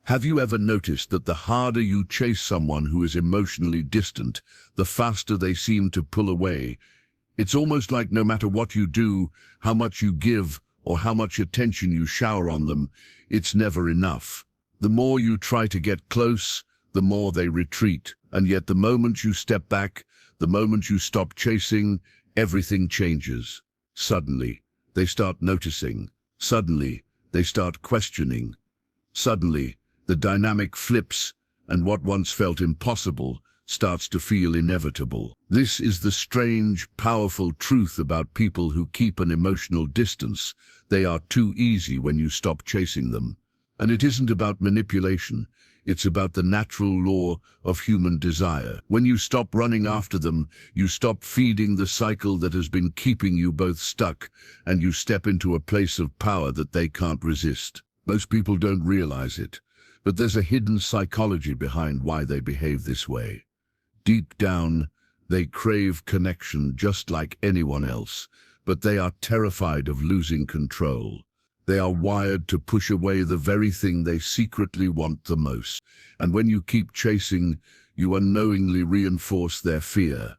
Have you ever noticed that the harder you chase someone who is emotionally distant, the faster they seem to pull away? It's almost like no matter what you do, how much you give, or how much attention you shower on them, it's never enough. The more you try to get close, the more they retreat. And yet the moment you step back, the moment you stop chasing, everything changes. Suddenly, they start noticing. Suddenly, they start questioning. Suddenly, the dynamic flips, and what once felt impossible starts to feel inevitable. This is the strange, powerful truth about people who keep an emotional distance. They are too easy when you stop chasing them. And it isn't about manipulation. It's about the natural law of human desire. When you stop running after them, you stop feeding the cycle that has been keeping you both stuck, and you step into a place of power that they can't resist. Most people don't realize it, but there's a hidden psychology behind why they behave this way. Deep down, they crave connection just like anyone else, but they are terrified of losing control. They are wired to push away the very thing they secretly want the most. And when you keep chasing, you unknowingly reinforce their fear.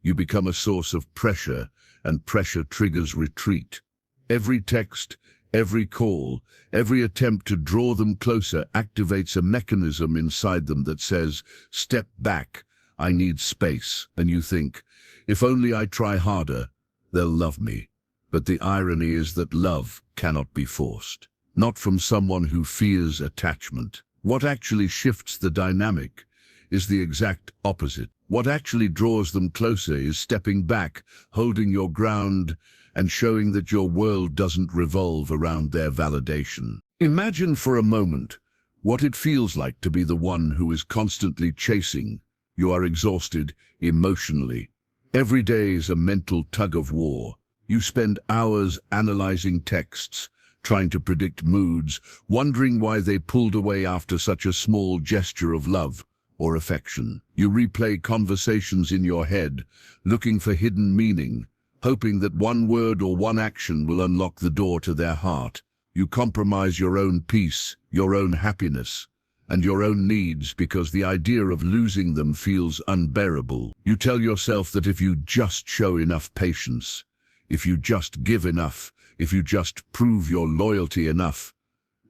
You become a source of pressure, and pressure triggers retreat. Every text, every call, every attempt to draw them closer activates a mechanism inside them that says, "Step back, I need space." And you think, if only I try harder, they'll love me. But the irony is that love cannot be forced. Not from someone who fears attachment. What actually shifts the dynamic is the exact opposite. What actually draws them closer is stepping back, holding your ground, and showing that your world doesn't revolve around their validation. Imagine for a moment what it feels like to be the one who is constantly chasing. You are exhausted emotionally. Every day is a mental tug-of-war. You spend hours analyzing texts, trying to predict moods, wondering why they pulled away after such a small gesture of love or affection. You replay conversations in your head, looking for hidden meaning, hoping that one word or one action will unlock the door to their heart. You compromise your own peace, your own happiness, and your own needs because the idea of losing them feels unbearable. You tell yourself that if you just show enough patience, if you just give enough, if you just prove your loyalty enough,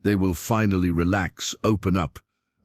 they will finally relax, open up,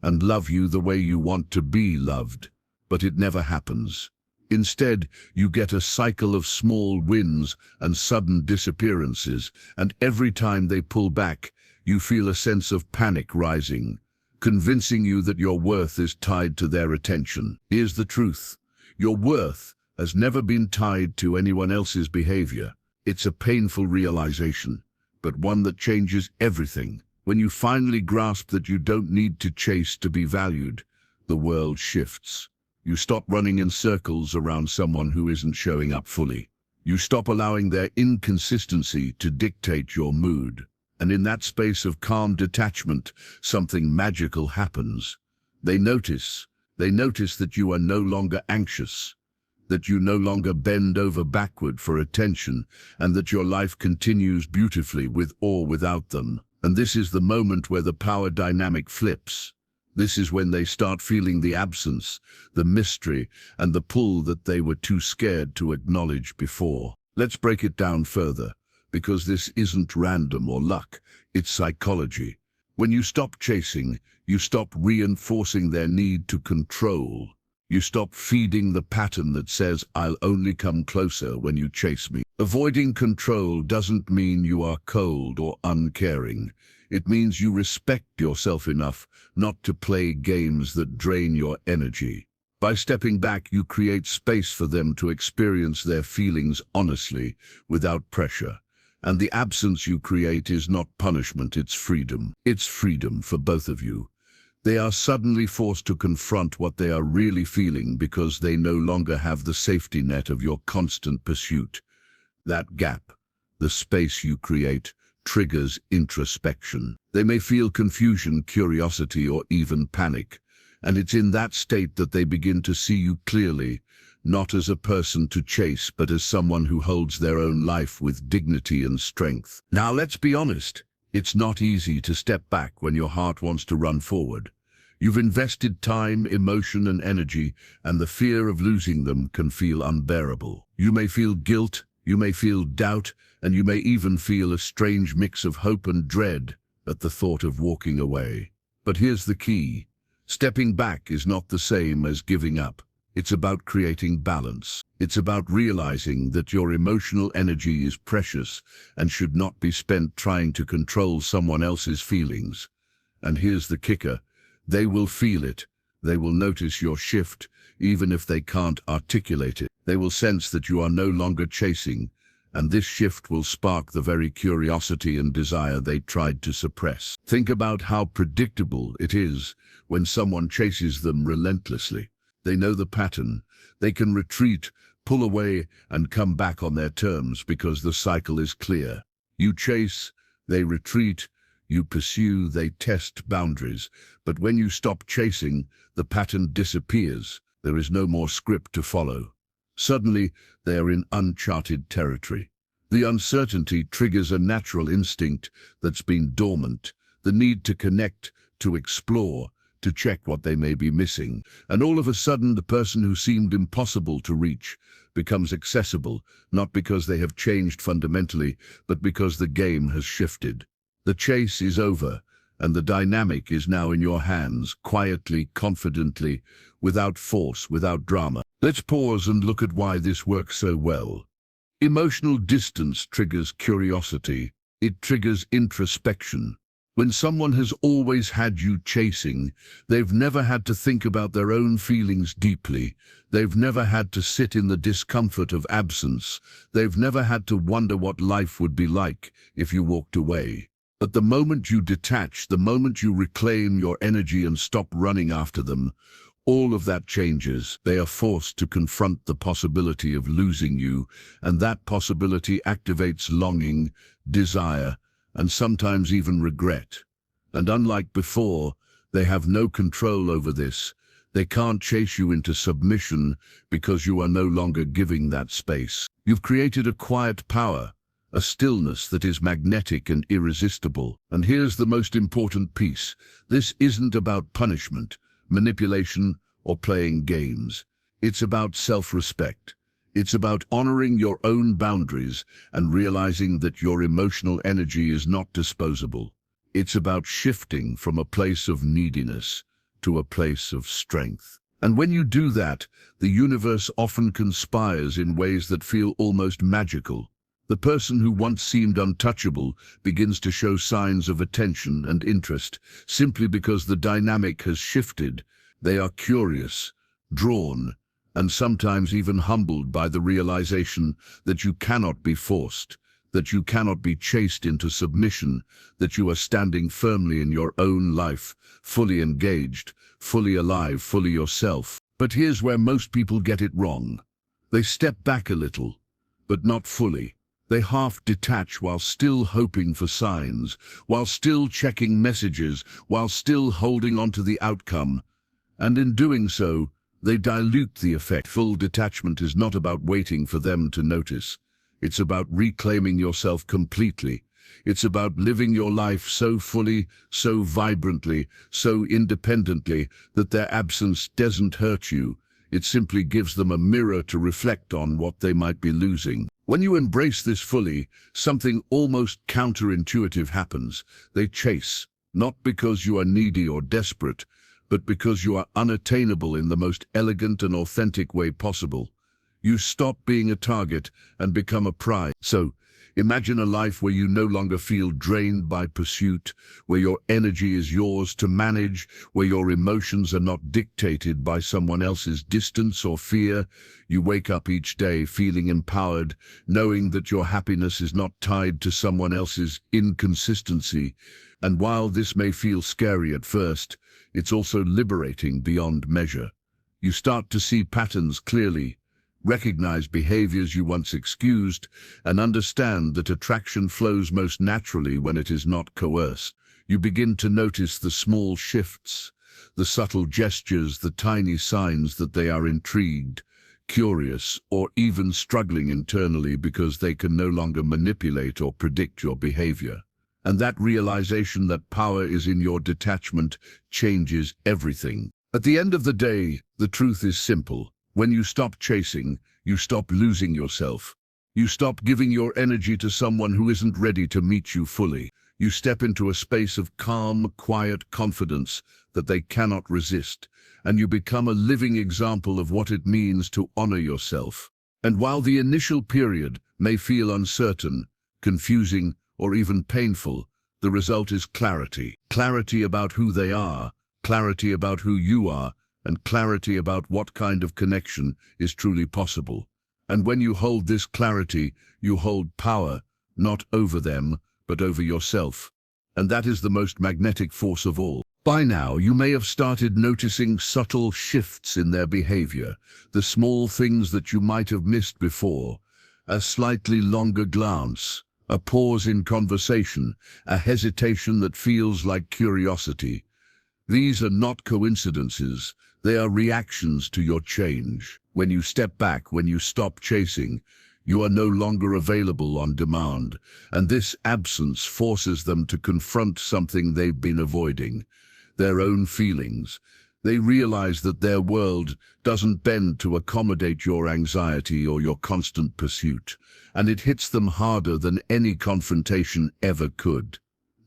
and love you the way you want to be loved. But it never happens. Instead, you get a cycle of small wins and sudden disappearances, and every time they pull back, you feel a sense of panic rising, convincing you that your worth is tied to their attention. Here's the truth. Your worth has never been tied to anyone else's behavior. It's a painful realization, but one that changes everything. When you finally grasp that you don't need to chase to be valued, the world shifts. You stop running in circles around someone who isn't showing up fully. You stop allowing their inconsistency to dictate your mood. And in that space of calm detachment, something magical happens. They notice that you are no longer anxious, that you no longer bend over backward for attention, and that your life continues beautifully with or without them. And this is the moment where the power dynamic flips. This is when they start feeling the absence, the mystery, and the pull that they were too scared to acknowledge before. Let's break it down further, because this isn't random or luck, it's psychology. When you stop chasing, you stop reinforcing their need to control. You stop feeding the pattern that says, "I'll only come closer when you chase me." Avoiding control doesn't mean you are cold or uncaring. It means you respect yourself enough not to play games that drain your energy. By stepping back, you create space for them to experience their feelings honestly, without pressure. And the absence you create is not punishment, it's freedom. It's freedom for both of you. They are suddenly forced to confront what they are really feeling because they no longer have the safety net of your constant pursuit. That gap, the space you create, triggers introspection. They may feel confusion, curiosity, or even panic, and it's in that state that they begin to see you clearly, not as a person to chase, but as someone who holds their own life with dignity and strength. Now let's be honest. It's not easy to step back when your heart wants to run forward. You've invested time, emotion, and energy, and the fear of losing them can feel unbearable. You may feel guilt, you may feel doubt, and you may even feel a strange mix of hope and dread at the thought of walking away. But here's the key. Stepping back is not the same as giving up. It's about creating balance. It's about realizing that your emotional energy is precious and should not be spent trying to control someone else's feelings. And here's the kicker. They will feel it. They will notice your shift, even if they can't articulate it. They will sense that you are no longer chasing, and this shift will spark the very curiosity and desire they tried to suppress. Think about how predictable it is when someone chases them relentlessly. They know the pattern. They can retreat, pull away, and come back on their terms because the cycle is clear. You chase, they retreat. You pursue, they test boundaries. But when you stop chasing, the pattern disappears. There is no more script to follow. Suddenly, they are in uncharted territory. The uncertainty triggers a natural instinct that's been dormant, the need to connect, to explore, to check what they may be missing. And all of a sudden, the person who seemed impossible to reach becomes accessible, not because they have changed fundamentally, but because the game has shifted. The chase is over, and the dynamic is now in your hands, quietly, confidently, without force, without drama. Let's pause and look at why this works so well. Emotional distance triggers curiosity. It triggers introspection. When someone has always had you chasing, they've never had to think about their own feelings deeply. They've never had to sit in the discomfort of absence. They've never had to wonder what life would be like if you walked away. But the moment you detach, the moment you reclaim your energy and stop running after them, all of that changes. They are forced to confront the possibility of losing you, and that possibility activates longing, desire, and sometimes even regret. And unlike before, they have no control over this. They can't chase you into submission because you are no longer giving that space. You've created a quiet power, a stillness that is magnetic and irresistible. And here's the most important piece. This isn't about punishment, manipulation, or playing games. It's about self-respect. It's about honoring your own boundaries and realizing that your emotional energy is not disposable. It's about shifting from a place of neediness to a place of strength. And when you do that, the universe often conspires in ways that feel almost magical. The person who once seemed untouchable begins to show signs of attention and interest simply because the dynamic has shifted. They are curious, drawn, and sometimes even humbled by the realization that you cannot be forced, that you cannot be chased into submission, that you are standing firmly in your own life, fully engaged, fully alive, fully yourself. But here's where most people get it wrong. They step back a little, but not fully. They half detach while still hoping for signs, while still checking messages, while still holding on to the outcome. And in doing so, they dilute the effect. Full detachment is not about waiting for them to notice. It's about reclaiming yourself completely. It's about living your life so fully, so vibrantly, so independently that their absence doesn't hurt you. It simply gives them a mirror to reflect on what they might be losing. When you embrace this fully, something almost counterintuitive happens. They chase, not because you are needy or desperate, but because you are unattainable in the most elegant and authentic way possible. You stop being a target and become a prize. So, imagine a life where you no longer feel drained by pursuit, where your energy is yours to manage, where your emotions are not dictated by someone else's distance or fear. You wake up each day feeling empowered, knowing that your happiness is not tied to someone else's inconsistency. And while this may feel scary at first, it's also liberating beyond measure. You start to see patterns clearly, recognize behaviors you once excused, and understand that attraction flows most naturally when it is not coerced. You begin to notice the small shifts, the subtle gestures, the tiny signs that they are intrigued, curious, or even struggling internally because they can no longer manipulate or predict your behavior. And that realization that power is in your detachment changes everything. At the end of the day, the truth is simple. When you stop chasing, you stop losing yourself. You stop giving your energy to someone who isn't ready to meet you fully. You step into a space of calm, quiet confidence that they cannot resist, and you become a living example of what it means to honor yourself. And while the initial period may feel uncertain, confusing, or even painful, the result is clarity. Clarity about who they are, clarity about who you are, and clarity about what kind of connection is truly possible. And when you hold this clarity, you hold power, not over them, but over yourself. And that is the most magnetic force of all. By now, you may have started noticing subtle shifts in their behavior, the small things that you might have missed before. A slightly longer glance, a pause in conversation, a hesitation that feels like curiosity. These are not coincidences, they are reactions to your change. When you step back, when you stop chasing, you are no longer available on demand, and this absence forces them to confront something they've been avoiding, their own feelings. They realize that their world doesn't bend to accommodate your anxiety or your constant pursuit, and it hits them harder than any confrontation ever could.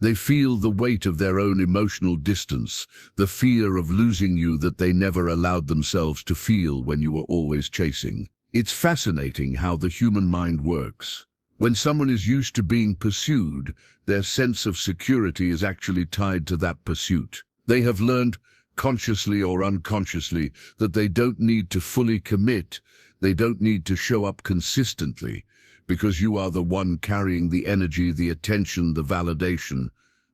They feel the weight of their own emotional distance, the fear of losing you that they never allowed themselves to feel when you were always chasing. It's fascinating how the human mind works. When someone is used to being pursued, their sense of security is actually tied to that pursuit. They have learned, consciously or unconsciously, that they don't need to fully commit, they don't need to show up consistently, because you are the one carrying the energy, the attention, the validation.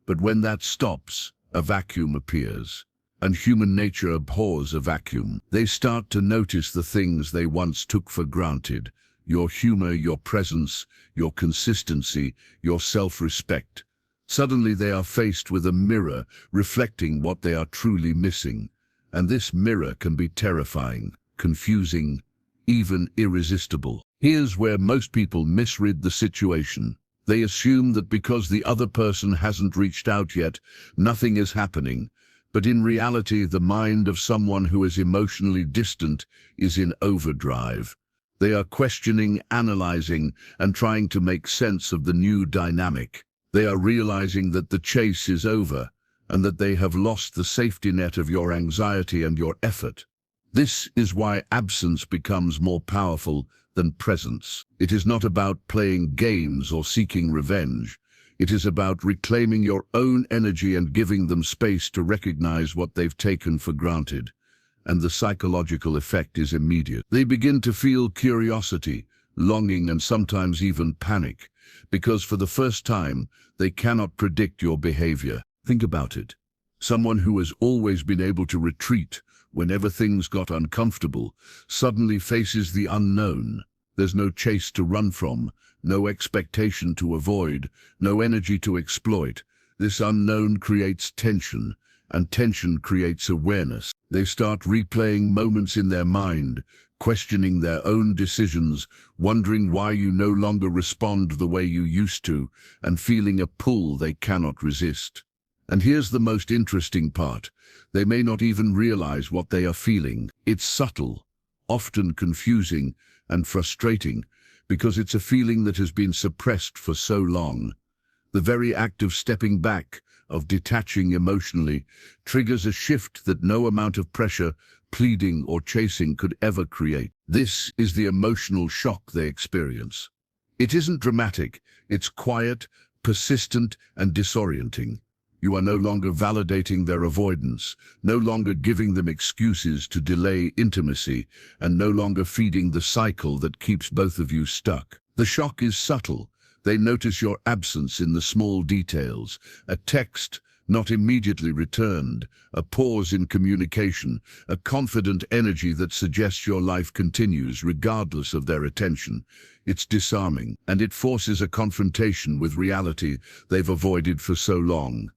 But when that stops, a vacuum appears. And human nature abhors a vacuum. They start to notice the things they once took for granted: your humor, your presence, your consistency, your self-respect. Suddenly they are faced with a mirror reflecting what they are truly missing. And this mirror can be terrifying, confusing, even irresistible. Here's where most people misread the situation. They assume that because the other person hasn't reached out yet, nothing is happening. But in reality, the mind of someone who is emotionally distant is in overdrive. They are questioning, analyzing, and trying to make sense of the new dynamic. They are realizing that the chase is over, and that they have lost the safety net of your anxiety and your effort. This is why absence becomes more powerful than presence. It is not about playing games or seeking revenge. It is about reclaiming your own energy and giving them space to recognize what they've taken for granted. And the psychological effect is immediate. They begin to feel curiosity, longing, and sometimes even panic, because for the first time, they cannot predict your behavior. Think about it. Someone who has always been able to retreat whenever things got uncomfortable suddenly faces the unknown. There's no chase to run from, no expectation to avoid, no energy to exploit. This unknown creates tension, and tension creates awareness. They start replaying moments in their mind, questioning their own decisions, wondering why you no longer respond the way you used to, and feeling a pull they cannot resist. And here's the most interesting part. They may not even realize what they are feeling. It's subtle, often confusing, and frustrating, because it's a feeling that has been suppressed for so long. The very act of stepping back, of detaching emotionally, triggers a shift that no amount of pressure, pleading, or chasing could ever create. This is the emotional shock they experience. It isn't dramatic, it's quiet, persistent, and disorienting. You are no longer validating their avoidance, no longer giving them excuses to delay intimacy, and no longer feeding the cycle that keeps both of you stuck. The shock is subtle. They notice your absence in the small details: a text not immediately returned, a pause in communication, a confident energy that suggests your life continues regardless of their attention. It's disarming, and it forces a confrontation with reality they've avoided for so long.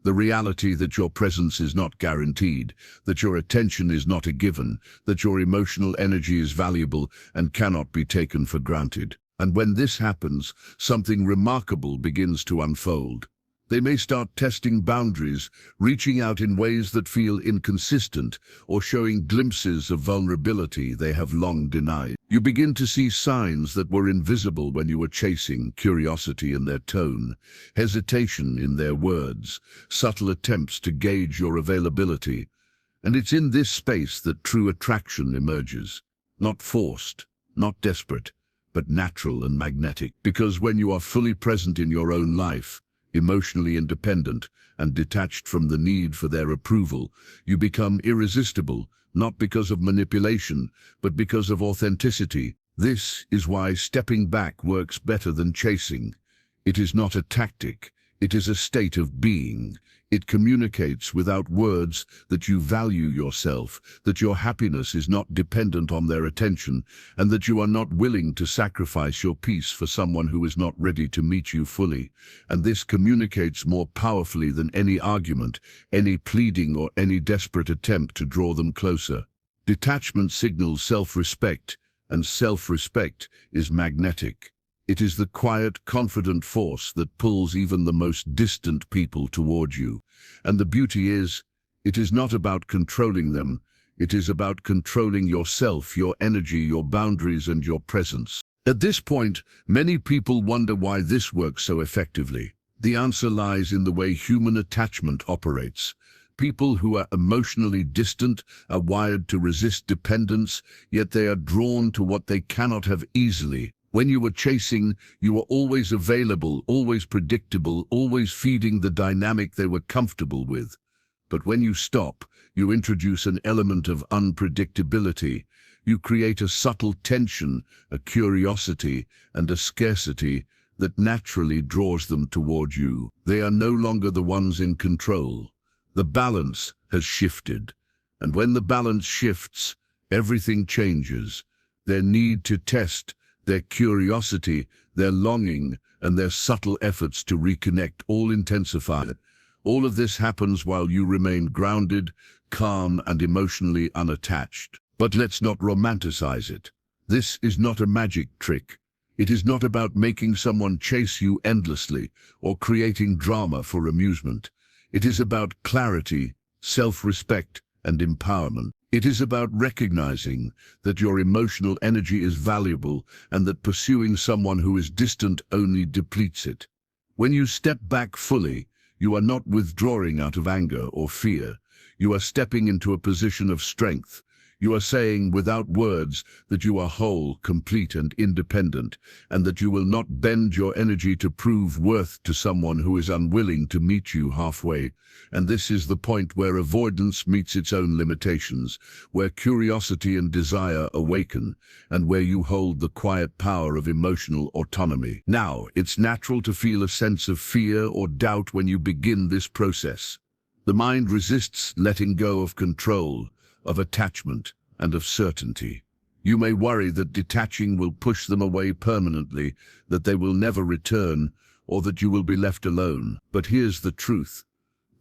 The reality that your presence is not guaranteed, that your attention is not a given, that your emotional energy is valuable and cannot be taken for granted. And when this happens, something remarkable begins to unfold. They may start testing boundaries, reaching out in ways that feel inconsistent, or showing glimpses of vulnerability they have long denied. You begin to see signs that were invisible when you were chasing: curiosity in their tone, hesitation in their words, subtle attempts to gauge your availability. And it's in this space that true attraction emerges. Not forced, not desperate, but natural and magnetic. Because when you are fully present in your own life, emotionally independent and detached from the need for their approval, you become irresistible, not because of manipulation, but because of authenticity. This is why stepping back works better than chasing. It is not a tactic, it is a state of being. It communicates without words that you value yourself, that your happiness is not dependent on their attention, and that you are not willing to sacrifice your peace for someone who is not ready to meet you fully. And this communicates more powerfully than any argument, any pleading, or any desperate attempt to draw them closer. Detachment signals self-respect, and self-respect is magnetic. It is the quiet, confident force that pulls even the most distant people toward you. And the beauty is, it is not about controlling them. It is about controlling yourself, your energy, your boundaries, and your presence. At this point, many people wonder why this works so effectively. The answer lies in the way human attachment operates. People who are emotionally distant are wired to resist dependence, yet they are drawn to what they cannot have easily. When you were chasing, you were always available, always predictable, always feeding the dynamic they were comfortable with. But when you stop, you introduce an element of unpredictability. You create a subtle tension, a curiosity, and a scarcity that naturally draws them toward you. They are no longer the ones in control. The balance has shifted. And when the balance shifts, everything changes. Their need to test, their curiosity, their longing, and their subtle efforts to reconnect all intensify. All of this happens while you remain grounded, calm, and emotionally unattached. But let's not romanticize it. This is not a magic trick. It is not about making someone chase you endlessly or creating drama for amusement. It is about clarity, self-respect, and empowerment. It is about recognizing that your emotional energy is valuable and that pursuing someone who is distant only depletes it. When you step back fully, you are not withdrawing out of anger or fear. You are stepping into a position of strength. You are saying without words that you are whole, complete, and independent, and that you will not bend your energy to prove worth to someone who is unwilling to meet you halfway. And this is the point where avoidance meets its own limitations, where curiosity and desire awaken, and where you hold the quiet power of emotional autonomy. Now, it's natural to feel a sense of fear or doubt when you begin this process. The mind resists letting go of control, of attachment, and of certainty. You may worry that detaching will push them away permanently, that they will never return, or that you will be left alone. But here's the truth.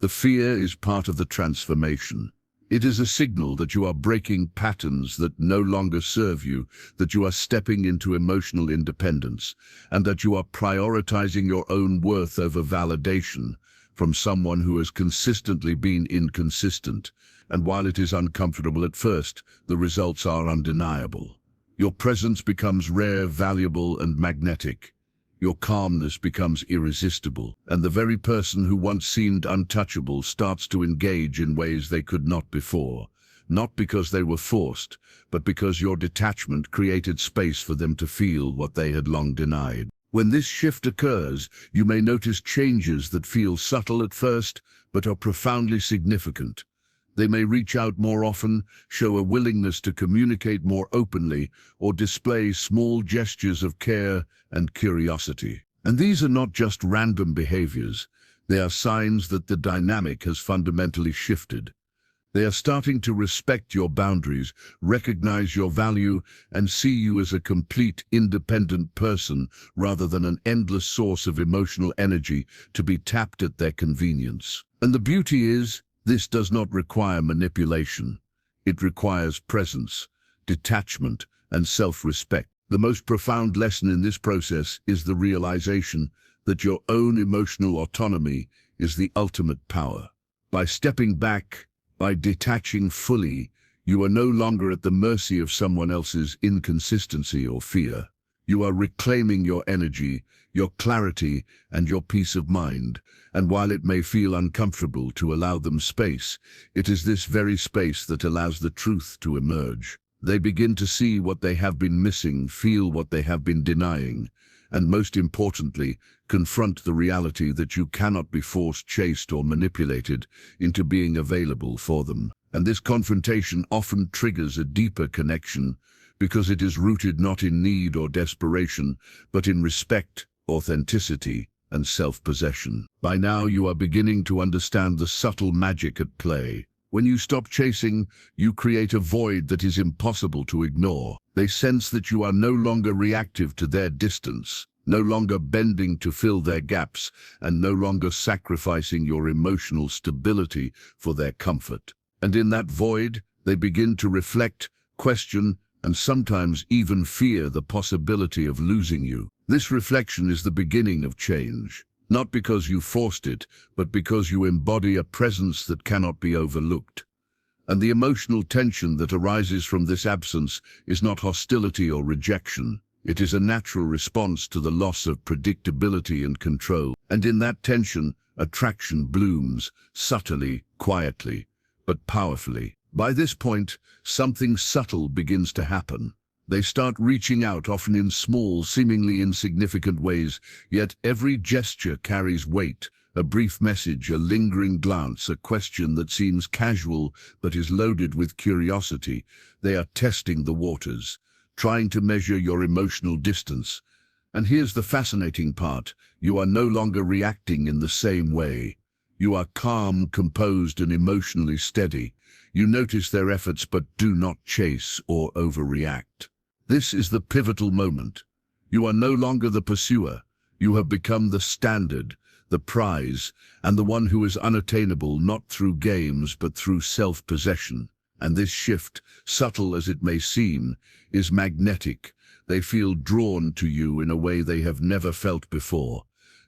The fear is part of the transformation. It is a signal that you are breaking patterns that no longer serve you, that you are stepping into emotional independence, and that you are prioritizing your own worth over validation from someone who has consistently been inconsistent. And while it is uncomfortable at first, the results are undeniable. Your presence becomes rare, valuable, and magnetic. Your calmness becomes irresistible, and the very person who once seemed untouchable starts to engage in ways they could not before. Not because they were forced, but because your detachment created space for them to feel what they had long denied. When this shift occurs, you may notice changes that feel subtle at first, but are profoundly significant. They may reach out more often, show a willingness to communicate more openly, or display small gestures of care and curiosity. And these are not just random behaviors. They are signs that the dynamic has fundamentally shifted. They are starting to respect your boundaries, recognize your value, and see you as a complete, independent person rather than an endless source of emotional energy to be tapped at their convenience. And the beauty is, this does not require manipulation. It requires presence, detachment, and self-respect. The most profound lesson in this process is the realization that your own emotional autonomy is the ultimate power. By stepping back, by detaching fully, you are no longer at the mercy of someone else's inconsistency or fear. You are reclaiming your energy, your clarity, and your peace of mind. And while it may feel uncomfortable to allow them space, it is this very space that allows the truth to emerge. They begin to see what they have been missing, feel what they have been denying, and most importantly, confront the reality that you cannot be forced, chased, or manipulated into being available for them. And this confrontation often triggers a deeper connection because it is rooted not in need or desperation, but in respect, authenticity, and self-possession. By now, you are beginning to understand the subtle magic at play. When you stop chasing, you create a void that is impossible to ignore. They sense that you are no longer reactive to their distance, no longer bending to fill their gaps, and no longer sacrificing your emotional stability for their comfort. And in that void, they begin to reflect, question, and sometimes even fear the possibility of losing you. This reflection is the beginning of change, not because you forced it, but because you embody a presence that cannot be overlooked. And the emotional tension that arises from this absence is not hostility or rejection. It is a natural response to the loss of predictability and control. And in that tension, attraction blooms, subtly, quietly, but powerfully. By this point, something subtle begins to happen. They start reaching out, often in small, seemingly insignificant ways, yet every gesture carries weight. A brief message, a lingering glance, a question that seems casual but is loaded with curiosity. They are testing the waters, trying to measure your emotional distance. And here's the fascinating part. You are no longer reacting in the same way. You are calm, composed, and emotionally steady. You notice their efforts but do not chase or overreact. This is the pivotal moment. You are no longer the pursuer. You have become the standard, the prize, and the one who is unattainable not through games but through self-possession. And this shift, subtle as it may seem, is magnetic. They feel drawn to you in a way they have never felt before.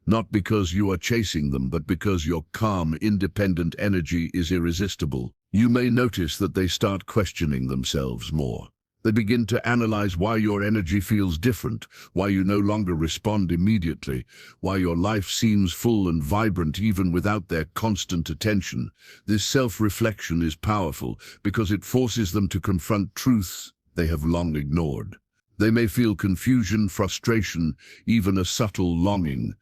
Not because you are chasing them, but because your calm, independent energy is irresistible. You may notice that they start questioning themselves more. They begin to analyze why your energy feels different, why you no longer respond immediately, why your life seems full and vibrant even without their constant attention. This self-reflection is powerful because it forces them to confront truths they have long ignored. They may feel confusion, frustration, even a subtle longing.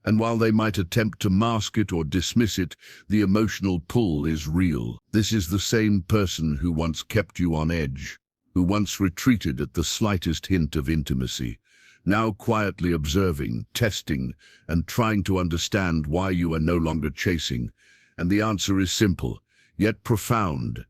And while they might attempt to mask it or dismiss it, the emotional pull is real. This is the same person who once kept you on edge, who once retreated at the slightest hint of intimacy, now quietly observing, testing, and trying to understand why you are no longer chasing. And the answer is simple, yet profound,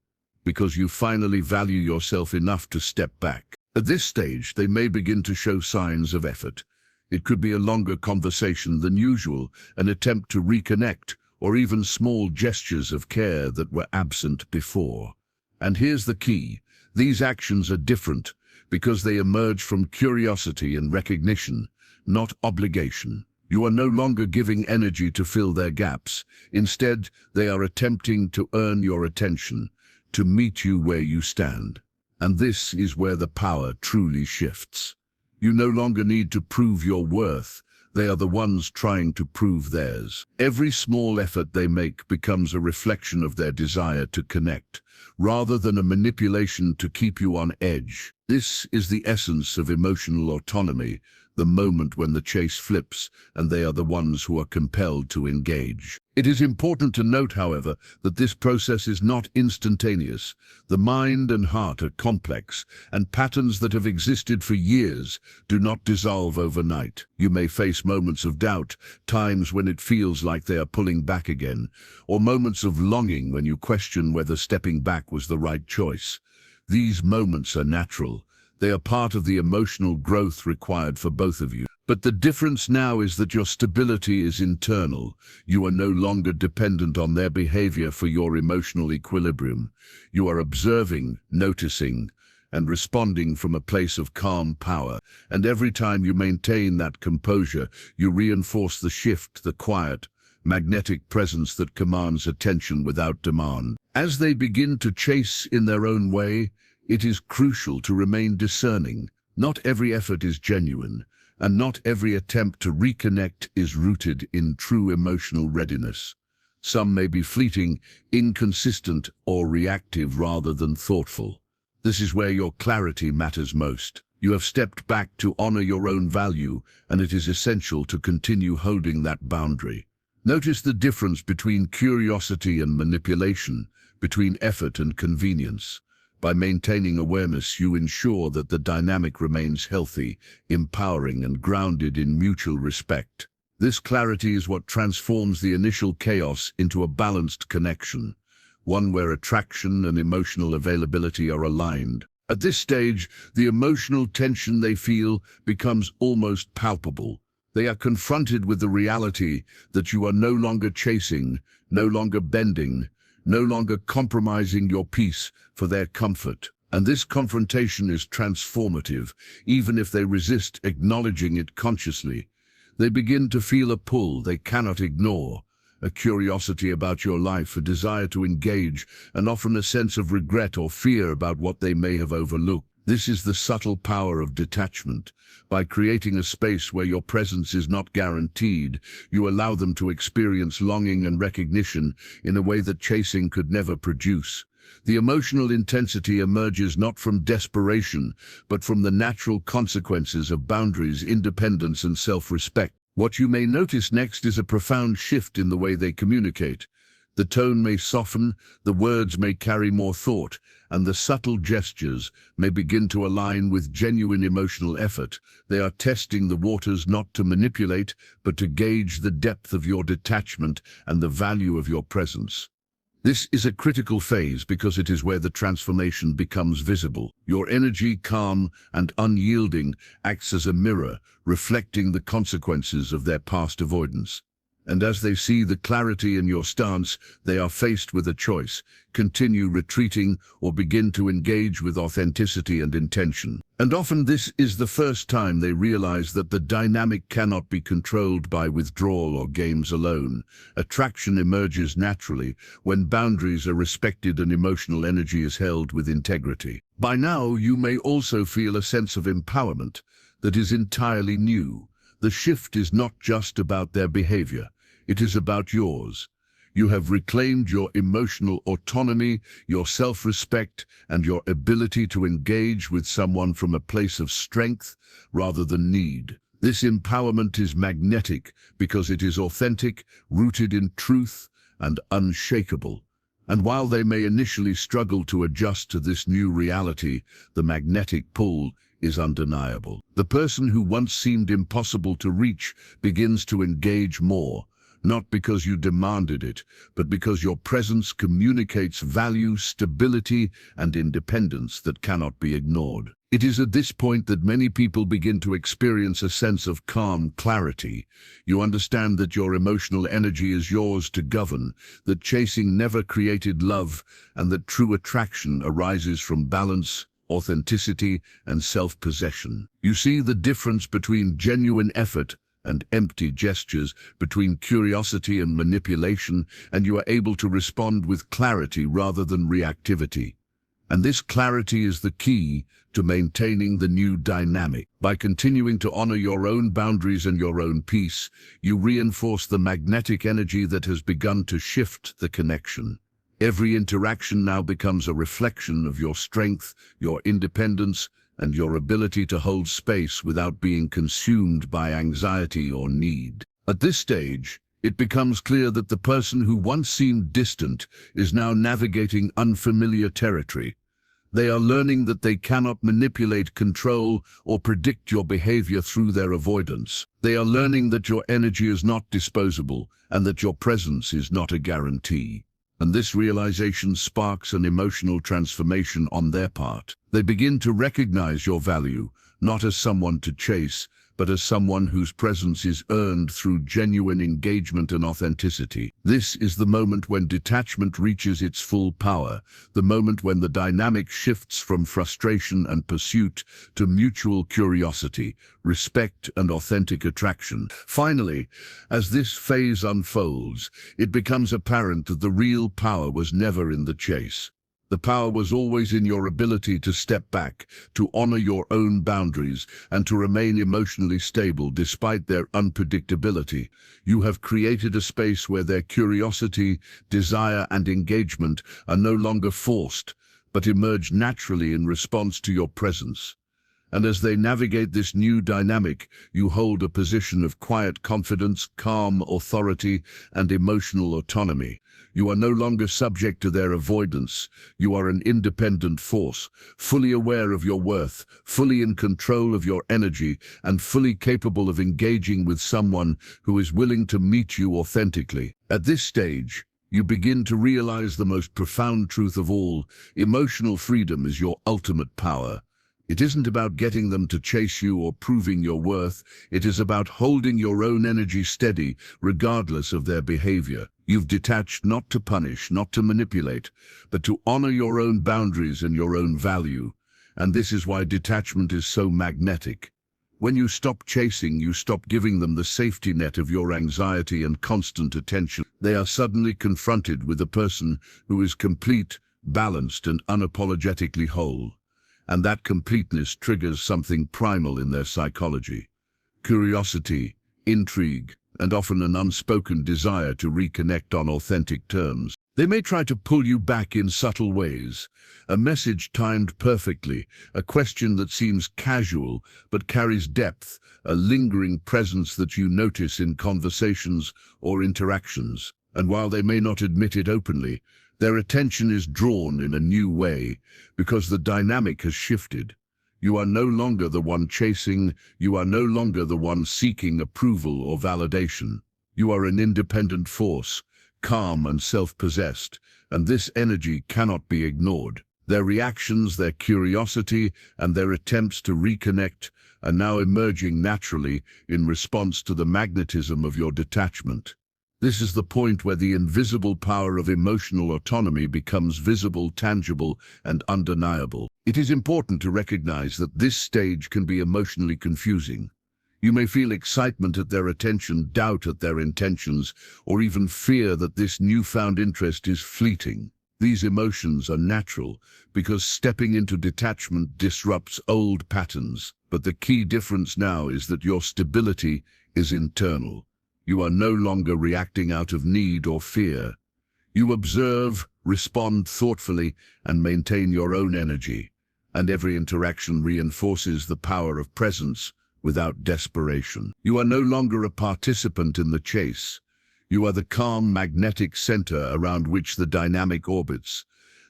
because you finally value yourself enough to step back. At this stage, they may begin to show signs of effort. It could be a longer conversation than usual, an attempt to reconnect, or even small gestures of care that were absent before. And here's the key. These actions are different because they emerge from curiosity and recognition, not obligation. You are no longer giving energy to fill their gaps. Instead, they are attempting to earn your attention, to meet you where you stand. And this is where the power truly shifts. You no longer need to prove your worth. They are the ones trying to prove theirs. Every small effort they make becomes a reflection of their desire to connect, rather than a manipulation to keep you on edge. This is the essence of emotional autonomy, the moment when the chase flips and they are the ones who are compelled to engage. It is important to note, however, that this process is not instantaneous. The mind and heart are complex, and patterns that have existed for years do not dissolve overnight. You may face moments of doubt, times when it feels like they are pulling back again, or moments of longing when you question whether stepping back was the right choice. These moments are natural. They are part of the emotional growth required for both of you. But the difference now is that your stability is internal. You are no longer dependent on their behavior for your emotional equilibrium. You are observing, noticing, and responding from a place of calm power. And every time you maintain that composure, you reinforce the shift, the quiet, magnetic presence that commands attention without demand. As they begin to chase in their own way, it is crucial to remain discerning. Not every effort is genuine, and not every attempt to reconnect is rooted in true emotional readiness. Some may be fleeting, inconsistent, or reactive rather than thoughtful. This is where your clarity matters most. You have stepped back to honor your own value, and it is essential to continue holding that boundary. Notice the difference between curiosity and manipulation, between effort and convenience. By maintaining awareness, you ensure that the dynamic remains healthy, empowering, and grounded in mutual respect. This clarity is what transforms the initial chaos into a balanced connection, one where attraction and emotional availability are aligned. At this stage, the emotional tension they feel becomes almost palpable. They are confronted with the reality that you are no longer chasing, no longer bending, no longer compromising your peace for their comfort. And this confrontation is transformative, even if they resist acknowledging it consciously. They begin to feel a pull they cannot ignore, a curiosity about your life, a desire to engage, and often a sense of regret or fear about what they may have overlooked. This is the subtle power of detachment. By creating a space where your presence is not guaranteed, you allow them to experience longing and recognition in a way that chasing could never produce. The emotional intensity emerges not from desperation, but from the natural consequences of boundaries, independence, and self-respect. What you may notice next is a profound shift in the way they communicate. The tone may soften, the words may carry more thought, and the subtle gestures may begin to align with genuine emotional effort. They are testing the waters not to manipulate, but to gauge the depth of your detachment and the value of your presence. This is a critical phase because it is where the transformation becomes visible. Your energy, calm and unyielding, acts as a mirror, reflecting the consequences of their past avoidance. And as they see the clarity in your stance, they are faced with a choice: continue retreating or begin to engage with authenticity and intention. And often this is the first time they realize that the dynamic cannot be controlled by withdrawal or games alone. Attraction emerges naturally when boundaries are respected and emotional energy is held with integrity. By now, you may also feel a sense of empowerment that is entirely new. The shift is not just about their behavior. It is about yours. You have reclaimed your emotional autonomy, your self-respect, and your ability to engage with someone from a place of strength rather than need. This empowerment is magnetic because it is authentic, rooted in truth, and unshakable. And while they may initially struggle to adjust to this new reality, the magnetic pull is undeniable. The person who once seemed impossible to reach begins to engage more, not because you demanded it, but because your presence communicates value, stability, and independence that cannot be ignored. It is at this point that many people begin to experience a sense of calm clarity. You understand that your emotional energy is yours to govern, that chasing never created love, and that true attraction arises from balance, authenticity, and self-possession. You see the difference between genuine effort and empty gestures, between curiosity and manipulation, and you are able to respond with clarity rather than reactivity. And this clarity is the key to maintaining the new dynamic. By continuing to honor your own boundaries and your own peace, you reinforce the magnetic energy that has begun to shift the connection. Every interaction now becomes a reflection of your strength, your independence, and your ability to hold space without being consumed by anxiety or need. At this stage, it becomes clear that the person who once seemed distant is now navigating unfamiliar territory. They are learning that they cannot manipulate, control, or predict your behavior through their avoidance. They are learning that your energy is not disposable and that your presence is not a guarantee. And this realization sparks an emotional transformation on their part. They begin to recognize your value, not as someone to chase, but as someone whose presence is earned through genuine engagement and authenticity. This is the moment when detachment reaches its full power, the moment when the dynamic shifts from frustration and pursuit to mutual curiosity, respect, and authentic attraction. Finally, as this phase unfolds, it becomes apparent that the real power was never in the chase. The power was always in your ability to step back, to honor your own boundaries, and to remain emotionally stable despite their unpredictability. You have created a space where their curiosity, desire, and engagement are no longer forced, but emerge naturally in response to your presence. And as they navigate this new dynamic, you hold a position of quiet confidence, calm authority, and emotional autonomy. You are no longer subject to their avoidance. You are an independent force, fully aware of your worth, fully in control of your energy, and fully capable of engaging with someone who is willing to meet you authentically. At this stage, you begin to realize the most profound truth of all: emotional freedom is your ultimate power. It isn't about getting them to chase you or proving your worth. It is about holding your own energy steady, regardless of their behavior. You've detached not to punish, not to manipulate, but to honor your own boundaries and your own value. And this is why detachment is so magnetic. When you stop chasing, you stop giving them the safety net of your anxiety and constant attention. They are suddenly confronted with a person who is complete, balanced, and unapologetically whole. And that completeness triggers something primal in their psychology: curiosity, intrigue, and often an unspoken desire to reconnect on authentic terms. They may try to pull you back in subtle ways: a message timed perfectly, a question that seems casual but carries depth, a lingering presence that you notice in conversations or interactions. And while they may not admit it openly, their attention is drawn in a new way, because the dynamic has shifted. You are no longer the one chasing, you are no longer the one seeking approval or validation. You are an independent force, calm and self-possessed, and this energy cannot be ignored. Their reactions, their curiosity, and their attempts to reconnect are now emerging naturally in response to the magnetism of your detachment. This is the point where the invisible power of emotional autonomy becomes visible, tangible, and undeniable. It is important to recognize that this stage can be emotionally confusing. You may feel excitement at their attention, doubt at their intentions, or even fear that this newfound interest is fleeting. These emotions are natural because stepping into detachment disrupts old patterns. But the key difference now is that your stability is internal. You are no longer reacting out of need or fear. You observe, respond thoughtfully, and maintain your own energy. And every interaction reinforces the power of presence without desperation. You are no longer a participant in the chase. You are the calm, magnetic center around which the dynamic orbits.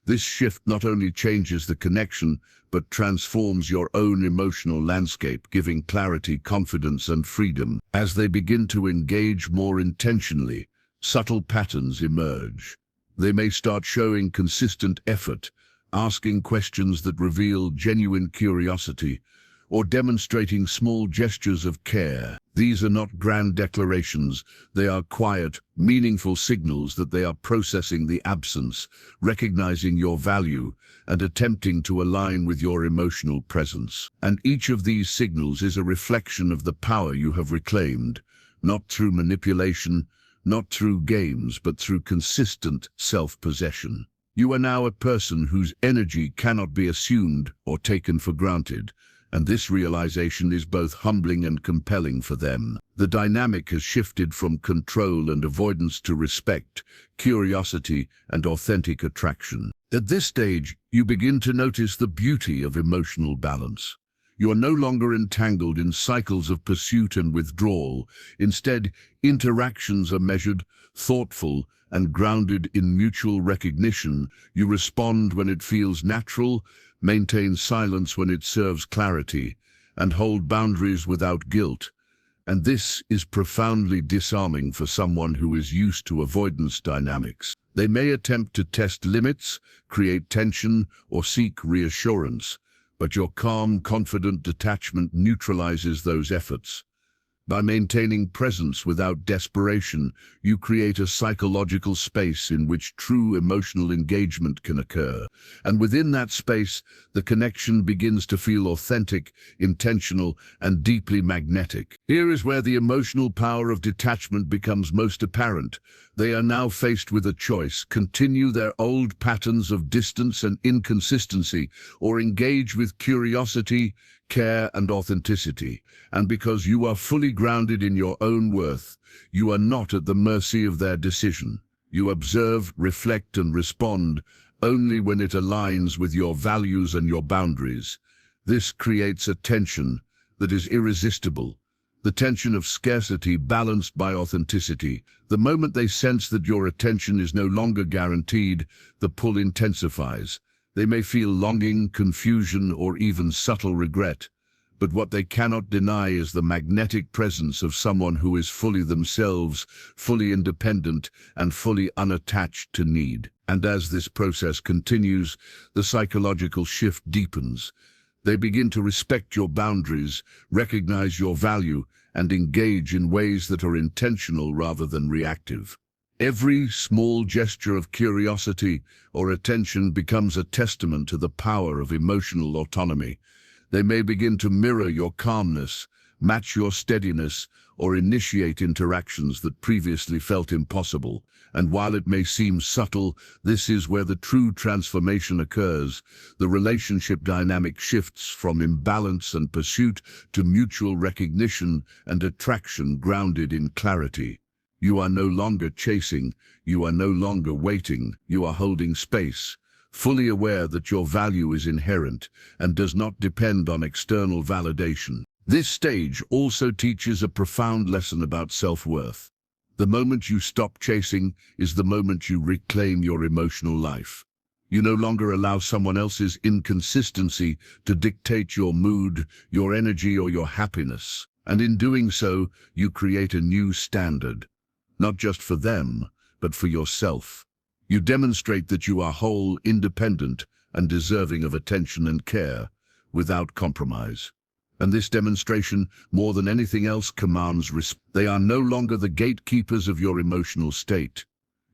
This shift not only changes the connection, but transforms your own emotional landscape, giving clarity, confidence, and freedom. As they begin to engage more intentionally, subtle patterns emerge. They may start showing consistent effort, asking questions that reveal genuine curiosity, or demonstrating small gestures of care. These are not grand declarations. They are quiet, meaningful signals that they are processing the absence, recognizing your value, and attempting to align with your emotional presence. And each of these signals is a reflection of the power you have reclaimed, not through manipulation, not through games, but through consistent self-possession. You are now a person whose energy cannot be assumed or taken for granted, and this realization is both humbling and compelling for them. The dynamic has shifted from control and avoidance to respect, curiosity, and authentic attraction. At this stage, you begin to notice the beauty of emotional balance. You are no longer entangled in cycles of pursuit and withdrawal. Instead, interactions are measured, thoughtful, and grounded in mutual recognition. You respond when it feels natural, maintain silence when it serves clarity, and hold boundaries without guilt. And this is profoundly disarming for someone who is used to avoidance dynamics. They may attempt to test limits, create tension, or seek reassurance, But your calm, confident detachment neutralizes those efforts. By maintaining presence without desperation, you create a psychological space in which true emotional engagement can occur. And within that space, the connection begins to feel authentic, intentional, and deeply magnetic. Here is where the emotional power of detachment becomes most apparent. They are now faced with a choice: continue their old patterns of distance and inconsistency, or engage with curiosity, care, and authenticity. And because you are fully grounded in your own worth, you are not at the mercy of their decision. You observe, reflect, and respond only when it aligns with your values and your boundaries. This creates a tension that is irresistible, the tension of scarcity balanced by authenticity. The moment they sense that your attention is no longer guaranteed, the pull intensifies. They may feel longing, confusion, or even subtle regret. But what they cannot deny is the magnetic presence of someone who is fully themselves, fully independent, and fully unattached to need. And as this process continues, the psychological shift deepens. They begin to respect your boundaries, recognize your value, and engage in ways that are intentional rather than reactive. Every small gesture of curiosity or attention becomes a testament to the power of emotional autonomy. They may begin to mirror your calmness, match your steadiness, or initiate interactions that previously felt impossible. And while it may seem subtle, this is where the true transformation occurs. The relationship dynamic shifts from imbalance and pursuit to mutual recognition and attraction grounded in clarity. You are no longer chasing, you are no longer waiting, you are holding space, fully aware that your value is inherent and does not depend on external validation. This stage also teaches a profound lesson about self-worth. The moment you stop chasing is the moment you reclaim your emotional life. You no longer allow someone else's inconsistency to dictate your mood, your energy, or your happiness. And in doing so, you create a new standard, not just for them, but for yourself. You demonstrate that you are whole, independent, and deserving of attention and care, without compromise. And this demonstration, more than anything else, commands respect. They are no longer the gatekeepers of your emotional state.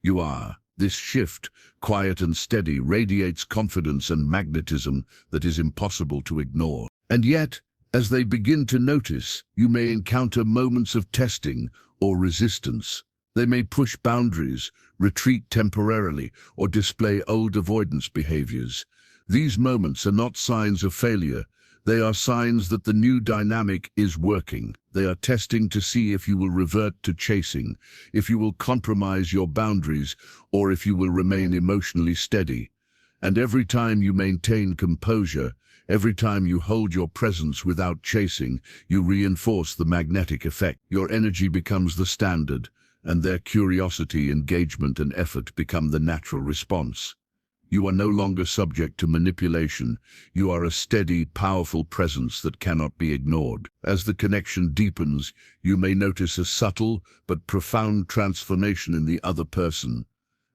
You are. This shift, quiet and steady, radiates confidence and magnetism that is impossible to ignore. And yet, as they begin to notice, you may encounter moments of testing or resistance. They may push boundaries, retreat temporarily, or display old avoidance behaviors. These moments are not signs of failure. They are signs that the new dynamic is working. They are testing to see if you will revert to chasing, if you will compromise your boundaries, or if you will remain emotionally steady. And every time you maintain composure, every time you hold your presence without chasing, you reinforce the magnetic effect. Your energy becomes the standard, and their curiosity, engagement, and effort become the natural response. You are no longer subject to manipulation. You are a steady, powerful presence that cannot be ignored. As the connection deepens, you may notice a subtle but profound transformation in the other person.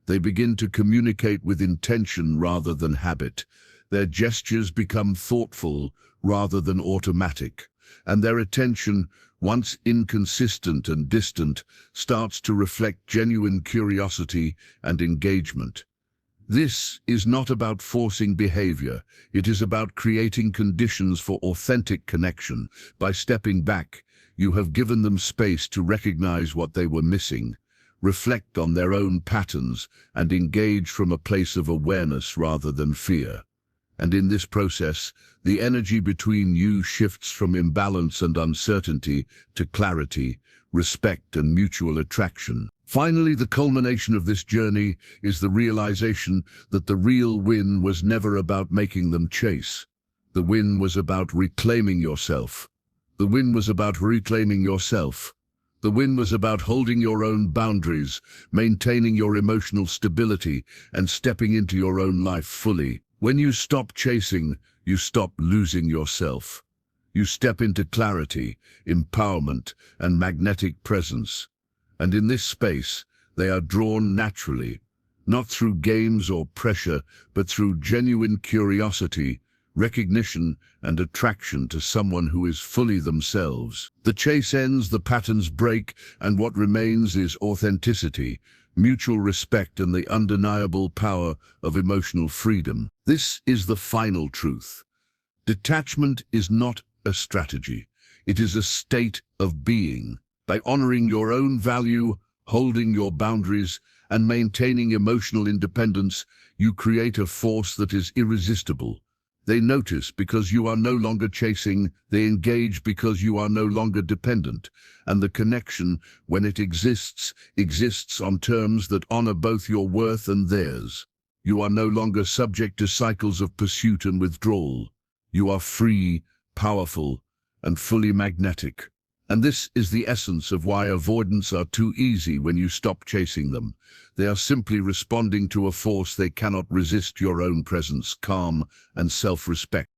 They begin to communicate with intention rather than habit. Their gestures become thoughtful rather than automatic, and their attention, once inconsistent and distant, starts to reflect genuine curiosity and engagement. This is not about forcing behavior. It is about creating conditions for authentic connection. By stepping back, you have given them space to recognize what they were missing, reflect on their own patterns, and engage from a place of awareness rather than fear. And in this process, the energy between you shifts from imbalance and uncertainty to clarity, respect, and mutual attraction. Finally, the culmination of this journey is the realization that the real win was never about making them chase. The win was about reclaiming yourself. The win was about reclaiming yourself. The win was about holding your own boundaries, maintaining your emotional stability, and stepping into your own life fully. When you stop chasing, you stop losing yourself. You step into clarity, empowerment, and magnetic presence. And in this space, they are drawn naturally, not through games or pressure, but through genuine curiosity, recognition, and attraction to someone who is fully themselves. The chase ends, the patterns break, and what remains is authenticity, mutual respect, and the undeniable power of emotional freedom. This is the final truth. Detachment is not a strategy. It is a state of being. By honoring your own value, holding your boundaries, and maintaining emotional independence, you create a force that is irresistible. They notice because you are no longer chasing, they engage because you are no longer dependent, and the connection, when it exists, exists on terms that honor both your worth and theirs. You are no longer subject to cycles of pursuit and withdrawal. You are free, powerful, and fully magnetic. And this is the essence of why avoidants are too easy when you stop chasing them. They are simply responding to a force they cannot resist: your own presence, calm, and self-respect.